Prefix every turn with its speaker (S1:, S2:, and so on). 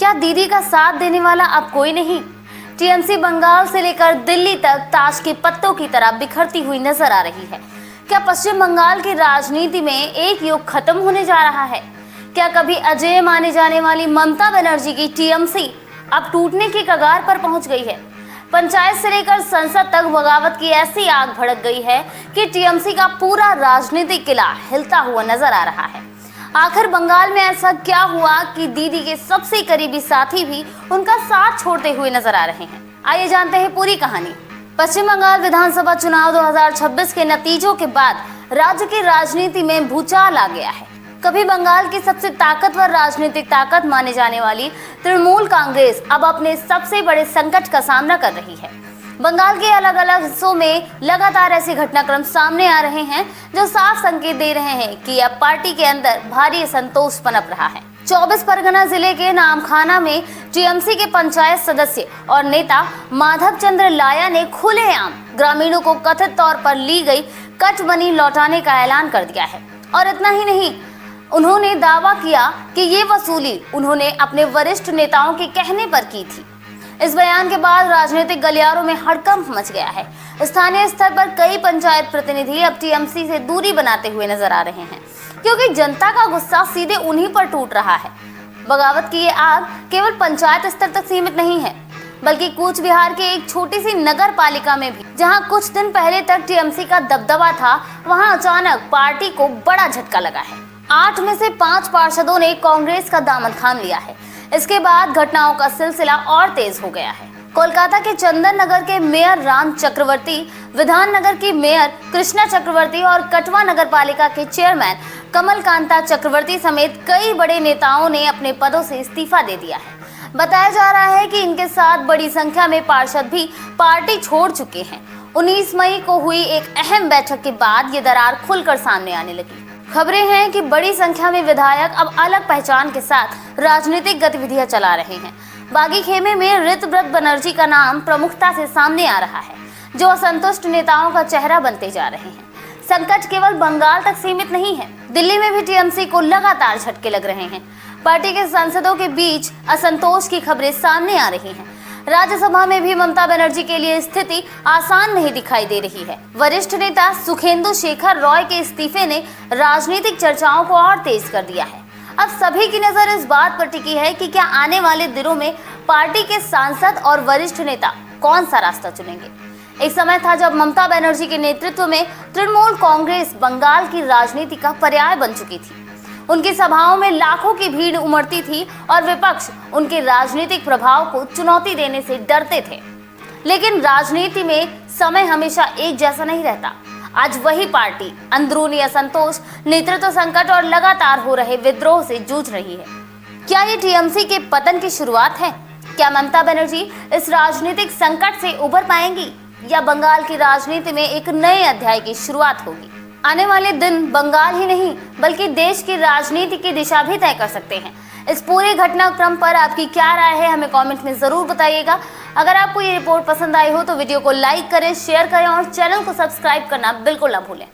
S1: क्या दीदी का साथ देने वाला अब कोई नहीं? टीएमसी बंगाल से लेकर दिल्ली तक ताश के पत्तों की तरह बिखरती हुई नजर आ रही है। क्या पश्चिम बंगाल की राजनीति में एक युग खत्म होने जा रहा है? क्या कभी अजेय माने जाने वाली ममता बनर्जी की टीएमसी अब टूटने की कगार पर पहुंच गई है? पंचायत से लेकर संसद तक बगावत की ऐसी आग भड़क गई है कि टीएमसी का पूरा राजनीतिक किला हिलता हुआ नजर आ रहा है। आखिर बंगाल में ऐसा क्या हुआ कि दीदी के सबसे करीबी साथी भी उनका साथ छोड़ते हुए नजर आ रहे हैं? आइए जानते हैं पूरी कहानी। पश्चिम बंगाल विधानसभा चुनाव 2026 के नतीजों के बाद राज्य की राजनीति में भूचाल आ गया है। कभी बंगाल की सबसे ताकतवर राजनीतिक ताकत माने जाने वाली तृणमूल कांग्रेस अब अपने सबसे बड़े संकट का सामना कर रही है। बंगाल के अलग अलग हिस्सों में लगातार ऐसे घटनाक्रम सामने आ रहे हैं जो साफ संकेत दे रहे हैं कि अब पार्टी के अंदर भारी असंतोष पनप रहा है। 24 परगना जिले के नामखाना में टीएमसी के पंचायत सदस्य और नेता माधव चंद्र लाया ने खुलेआम ग्रामीणों को कथित तौर पर ली गई कट मनी लौटाने का ऐलान कर दिया है। और इतना ही नहीं, उन्होंने दावा किया कि ये वसूली उन्होंने अपने वरिष्ठ नेताओं के कहने पर की थी। इस बयान के बाद राजनीतिक गलियारों में हड़कंप मच गया है। स्थानीय स्तर पर कई पंचायत प्रतिनिधि अब टीएमसी से दूरी बनाते हुए नजर आ रहे हैं, क्योंकि जनता का गुस्सा सीधे उन्हीं पर टूट रहा है। बगावत की ये आग केवल पंचायत स्तर तक सीमित नहीं है, बल्कि कूच बिहार के एक छोटी सी नगर पालिका में भी, जहां कुछ दिन पहले तक टीएमसी का दबदबा था, वहां अचानक पार्टी को बड़ा झटका लगा है। 8 में से 5 पार्षदों ने कांग्रेस का दामन थाम लिया है। इसके बाद घटनाओं का सिलसिला और तेज हो गया है। कोलकाता के चंदन नगर के मेयर राम चक्रवर्ती, विधान नगर की मेयर कृष्णा चक्रवर्ती और कटवा नगर पालिका के चेयरमैन कमल कांता चक्रवर्ती समेत कई बड़े नेताओं ने अपने पदों से इस्तीफा दे दिया है। बताया जा रहा है कि इनके साथ बड़ी संख्या में पार्षद भी पार्टी छोड़ चुके हैं। 19 मई को हुई एक अहम बैठक के बाद ये दरार खुलकर सामने आने लगी। खबरें हैं कि बड़ी संख्या में विधायक अब अलग पहचान के साथ राजनीतिक गतिविधियां चला रहे हैं। बागी खेमे में ऋतव्रत बनर्जी का नाम प्रमुखता से सामने आ रहा है, जो असंतुष्ट नेताओं का चेहरा बनते जा रहे हैं। संकट केवल बंगाल तक सीमित नहीं है, दिल्ली में भी टीएमसी को लगातार झटके लग रहे हैं। पार्टी के सांसदों के बीच असंतोष की खबरें सामने आ रही हैं। राज्यसभा में भी ममता बनर्जी के लिए स्थिति आसान नहीं दिखाई दे रही है। वरिष्ठ नेता सुखेंदु शेखर रॉय के इस्तीफे ने राजनीतिक चर्चाओं को और तेज कर दिया है। अब सभी की नजर इस बात पर टिकी है कि क्या आने वाले दिनों में पार्टी के सांसद और वरिष्ठ नेता कौन सा रास्ता चुनेंगे। एक समय था जब ममता बनर्जी के नेतृत्व में तृणमूल कांग्रेस बंगाल की राजनीति का पर्याय बन चुकी थी। उनकी सभाओं में लाखों की भीड़ उमड़ती थी और विपक्ष उनके राजनीतिक प्रभाव को चुनौती देने से डरते थे। लेकिन राजनीति में समय हमेशा एक जैसा नहीं रहता। आज वही पार्टी अंदरूनी असंतोष, नेतृत्व संकट और लगातार हो रहे विद्रोह से जूझ रही है। क्या ये टीएमसी के पतन की शुरुआत है? क्या ममता बनर्जी इस राजनीतिक संकट से उबर पाएंगी या बंगाल की राजनीति में एक नए अध्याय की शुरुआत होगी? आने वाले दिन बंगाल ही नहीं बल्कि देश की राजनीति की दिशा भी तय कर सकते हैं। इस पूरे घटनाक्रम पर आपकी क्या राय है, हमें कमेंट में जरूर बताइएगा। अगर आपको ये रिपोर्ट पसंद आई हो तो वीडियो को लाइक करें, शेयर करें और चैनल को सब्सक्राइब करना बिल्कुल ना भूलें।